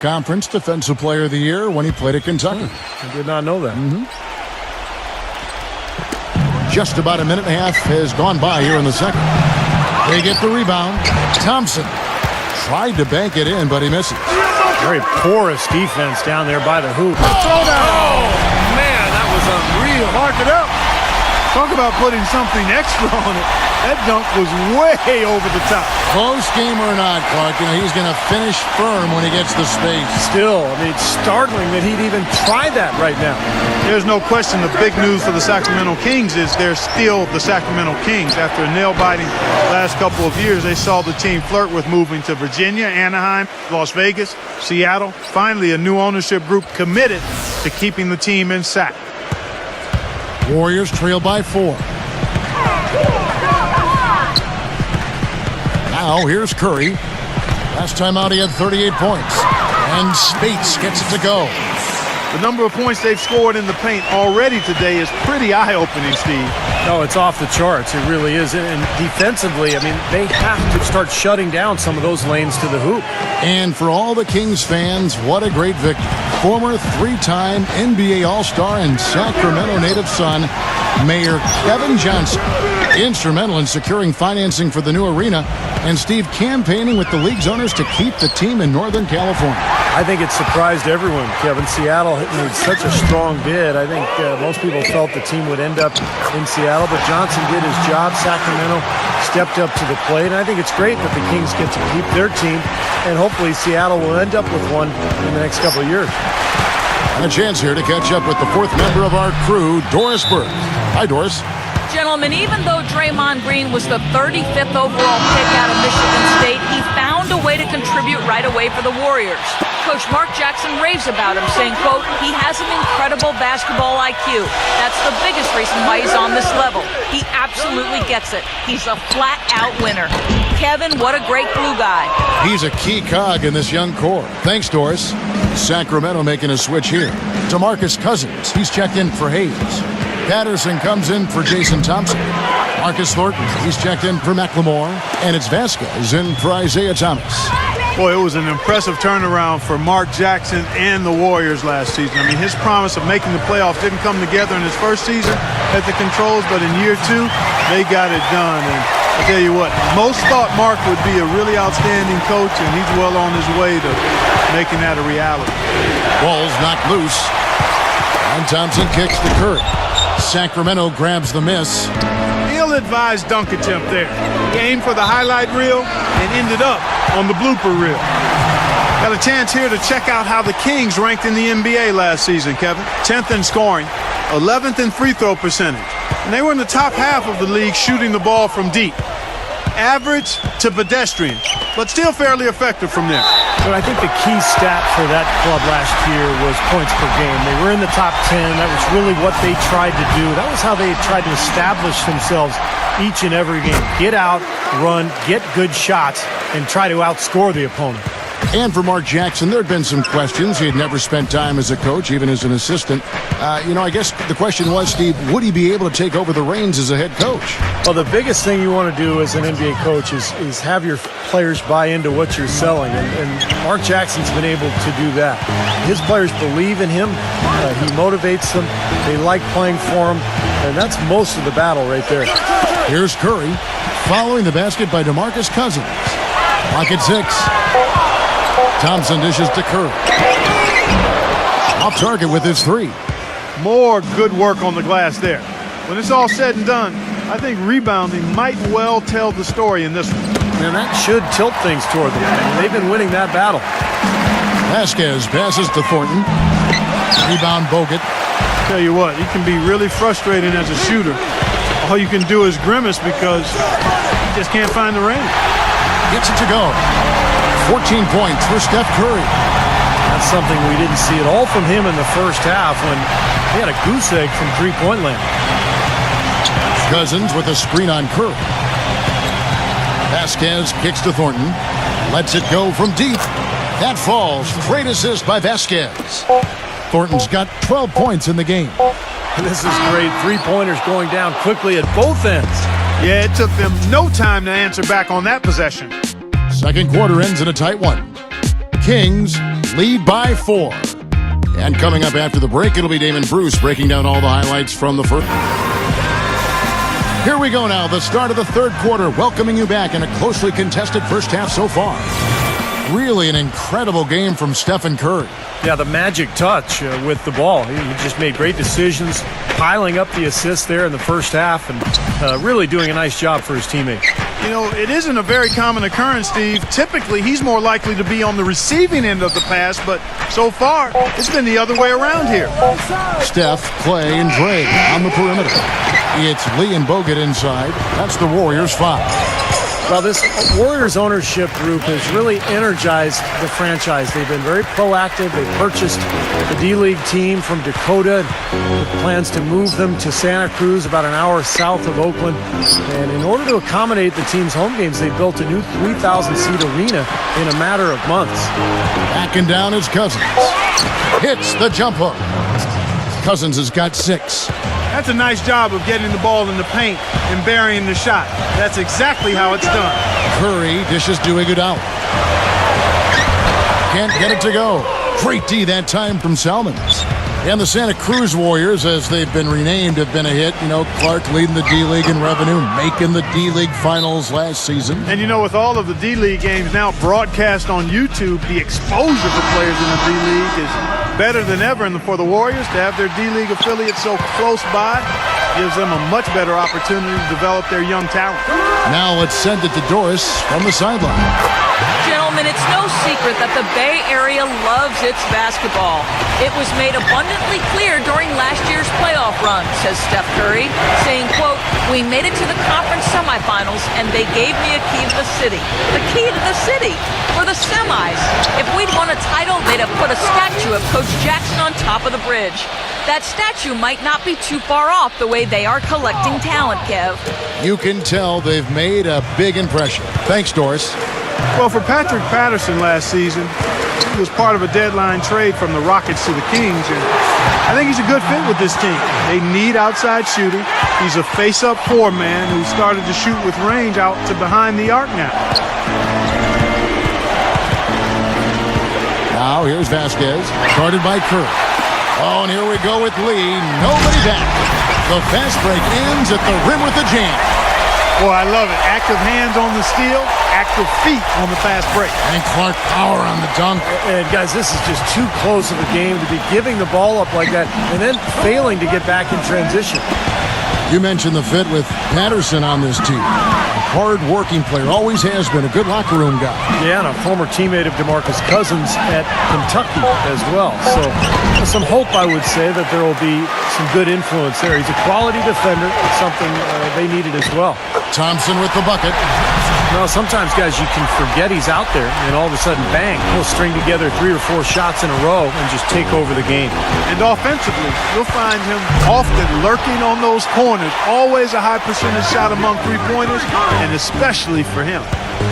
Conference Defensive Player of the Year when he played at Kentucky. I did not know that. Just about a minute and a half has gone by here in the second. They get the rebound. Thompson tried to bank it in, but he misses. Very porous defense down there by the hoop. Oh, man, that was unreal. Mark it up. Talk about putting something extra on it. That dunk was way over the top. Close game or not, Clark, he's going to finish firm when he gets the space. Still, I mean, it's startling that he'd even try that right now. There's no question the big news for the Sacramento Kings is they're still the Sacramento Kings. After a nail-biting last couple of years, they saw the team flirt with moving to Virginia, Anaheim, Las Vegas, Seattle. Finally, a new ownership group committed to keeping the team in Sac. Warriors trail by 4. Now here's Curry. Last time out he had 38 points. And Spates gets it to go. The number of points they've scored in the paint already today is pretty eye-opening, Steve. No, it's off the charts. It really is. And defensively, I mean, they have to start shutting down some of those lanes to the hoop. And for all the Kings fans, what a great victory. Former 3-time NBA All-Star and Sacramento native son, Mayor Kevin Johnson, instrumental in securing financing for the new arena, and Steve campaigning with the league's owners to keep the team in Northern California. I think it surprised everyone, Kevin. Seattle made such a strong bid. I think most people felt the team would end up in Seattle, but Johnson did his job. Sacramento stepped up to the plate, and I think it's great that the Kings get to keep their team, and hopefully Seattle will end up with one in the next couple of years. And a chance here to catch up with the fourth member of our crew, Doris Burke. Hi, Doris. Gentlemen, even though Draymond Green was the 35th overall pick out of Michigan State, he found a way to contribute right away for the Warriors. Coach Mark Jackson raves about him, saying, quote, he has an incredible basketball IQ. That's the biggest reason why he's on this level. He absolutely gets it. He's a flat-out winner. Kevin, what a great glue guy. He's a key cog in this young core. Thanks, Doris. Sacramento making a switch here. DeMarcus Cousins, he's checked in for Hayes. Patterson comes in for Jason Thompson. Marcus Thornton, he's checked in for McLemore. And it's Vasquez in for Isaiah Thomas. Boy, it was an impressive turnaround for Mark Jackson and the Warriors last season. I mean, his promise of making the playoffs didn't come together in his first season at the Controls, but in year 2, they got it done. And I tell you what, most thought Mark would be a really outstanding coach, and he's well on his way to making that a reality. Ball's knocked loose. And Thompson kicks to Curry. Sacramento grabs the miss. Ill-advised dunk attempt there. Aimed for the highlight reel and ended up on the blooper reel. Got a chance here to check out how the Kings ranked in the NBA last season, Kevin. 10th in scoring, 11th in free throw percentage. And they were in the top half of the league shooting the ball from deep. Average to pedestrian, but still fairly effective from there. But I think the key stat for that club last year was points per game. They were in the top 10. That was really what they tried to do. That was how they tried to establish themselves each and every game. Get out, run, get good shots, and try to outscore the opponent. And for Mark Jackson, there had been some questions. He had never spent time as a coach, even as an assistant. I guess the question was, Steve, would he be able to take over the reins as a head coach? Well, the biggest thing you want to do as an NBA coach is have your players buy into what you're selling. And Mark Jackson's been able to do that. His players believe in him. He motivates them. They like playing for him. And that's most of the battle right there. Here's Curry, following the basket by DeMarcus Cousins. Pocket 6. Thompson dishes to Curry. Off target with his 3. More good work on the glass there. When it's all said and done, I think rebounding might well tell the story in this one. And that should tilt things toward them. They've been winning that battle. Vasquez passes to Thornton. Rebound Bogut. Tell you what, he can be really frustrating as a shooter. All you can do is grimace because he just can't find the range. Gets it to go. 14 points for Steph Curry. That's something we didn't see at all from him in the first half when he had a goose egg from three-point land. Cousins with a screen on Curry. Vasquez kicks to Thornton. Lets it go from deep. That falls. Great assist by Vasquez. Thornton's got 12 points in the game. This is great. Three-pointers going down quickly at both ends. Yeah, it took them no time to answer back on that possession. Second quarter ends in a tight one. Kings lead by 4. And coming up after the break, it'll be Damon Bruce breaking down all the highlights from the first. Here we go now, the start of the third quarter, welcoming you back in a closely contested first half so far. Really an incredible game from Stephen Curry. Yeah, the magic touch with the ball. He just made great decisions, piling up the assists there in the first half, and really doing a nice job for his teammates. You know, it isn't a very common occurrence, Steve. Typically, he's more likely to be on the receiving end of the pass, but so far, it's been the other way around here. Steph, Clay, and Dre on the perimeter. It's Lee and Bogut inside. That's the Warriors' 5. Well, this Warriors ownership group has really energized the franchise. They've been very proactive. They purchased the D-League team from Dakota with plans to move them to Santa Cruz, about an hour south of Oakland. And in order to accommodate the team's home games, they built a new 3,000-seat arena in a matter of months. Backing down is Cousins. Hits the jump hook. Cousins has got 6. That's a nice job of getting the ball in the paint and burying the shot. That's exactly how it's done. Curry dishes to Iguodala. Can't get it to go. Great D that time from Salmons. And the Santa Cruz Warriors, as they've been renamed, have been a hit. You know, Clark leading the D-League in revenue, making the D-League finals last season. And you know, with all of the D-League games now broadcast on YouTube, the exposure for players in the D-League is better than ever. And for the Warriors to have their D-League affiliate so close by gives them a much better opportunity to develop their young talent. Now let's send it to Doris from the sideline. Gentlemen, it's no secret that the Bay Area loves its basketball. It was made abundantly clear during last year's playoff run, says Steph Curry, saying, quote, "We made it to the conference semifinals and they gave me a key to the city." The key to the city for the semis. If we'd won a title, they'd have put a statue of Coach Jackson on top of the bridge. That statue might not be too far off the way they are collecting talent, Kev. You can tell they've made a big impression. Thanks, Doris. Well, for Patrick Patterson last season, he was part of a deadline trade from the Rockets to the Kings, and I think he's a good fit with this team. They need outside shooting. He's a face-up poor man who started to shoot with range out to behind the arc now. Now here's Vasquez, guarded by Curry. Oh, and here we go with Lee. Nobody back. The fast break ends at the rim with a jam. Boy, I love it. Active hands on the steal, active feet on the fast break. And Clark power on the dunk. And guys, this is just too close of a game to be giving the ball up like that and then failing to get back in transition. You mentioned the fit with Patterson on this team. A hard-working player, always has been a good locker room guy. Yeah, and a former teammate of DeMarcus Cousins at Kentucky as well. So some hope, I would say, that there will be some good influence there. He's a quality defender. It's something they needed as well. Thompson with the bucket. Well, sometimes, guys, you can forget he's out there, and all of a sudden, bang, he'll string together 3 or 4 shots in a row and just take over the game. And offensively, you'll find him often lurking on those corners. Always a high percentage shot among three-pointers, and especially for him.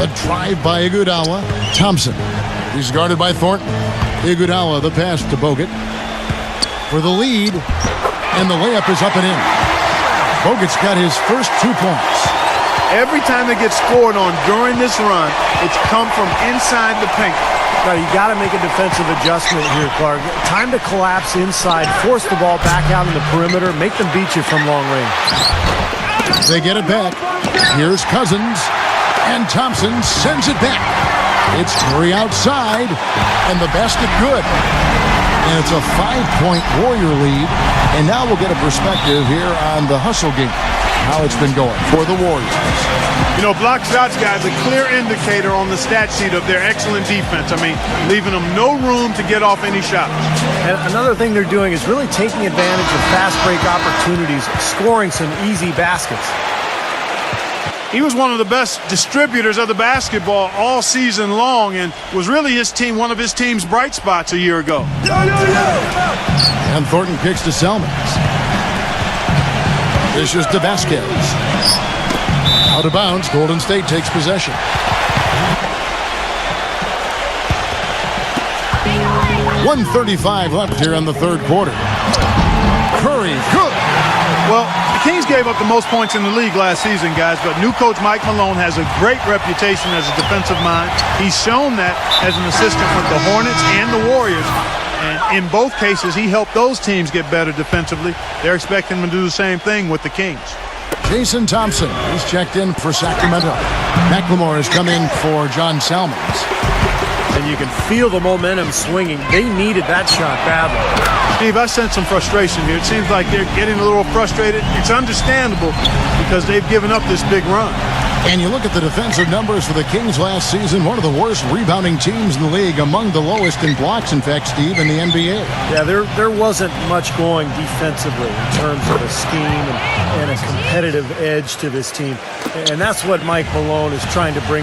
The drive by Iguodala. Thompson. He's guarded by Thornton. Iguodala, the pass to Bogut. For the lead, and the layup is up and in. Bogut's got his first 2 points. Every time they get scored on during this run, it's come from inside the paint. Now, you got to make a defensive adjustment here, Clark. Time to collapse inside, force the ball back out in the perimeter, make them beat you from long range. They get it back. Here's Cousins, and Thompson sends it back. It's Curry outside, and the basket good. And it's a 5-point Warrior lead. And now we'll get a perspective here on the hustle game, how it's been going for the Warriors. You know, block shots, guys, a clear indicator on the stat sheet of their excellent defense. I mean, leaving them no room to get off any shots. And another thing they're doing is really taking advantage of fast break opportunities, scoring some easy baskets. He was one of the best distributors of the basketball all season long and was really one of his team's bright spots a year ago. And Thornton kicks to Salmons. This is to Vasquez. Out of bounds, Golden State takes possession. .135 left here in the third quarter. Curry, good. Well, the Kings gave up the most points in the league last season, guys, but new coach Mike Malone has a great reputation as a defensive mind. He's shown that as an assistant with the Hornets and the Warriors. And in both cases, he helped those teams get better defensively. They're expecting him to do the same thing with the Kings. Jason Thompson is checked in for Sacramento. McLemore has come in for John Salmons. And you can feel the momentum swinging. They needed that shot badly. Steve, I sense some frustration here. It seems like they're getting a little frustrated. It's understandable because they've given up this big run. And you look at the defensive numbers for the Kings last season, one of the worst rebounding teams in the league, among the lowest in blocks, in fact, Steve, in the NBA. Yeah, there wasn't much going defensively in terms of a scheme and a competitive edge to this team. And that's what Mike Malone is trying to bring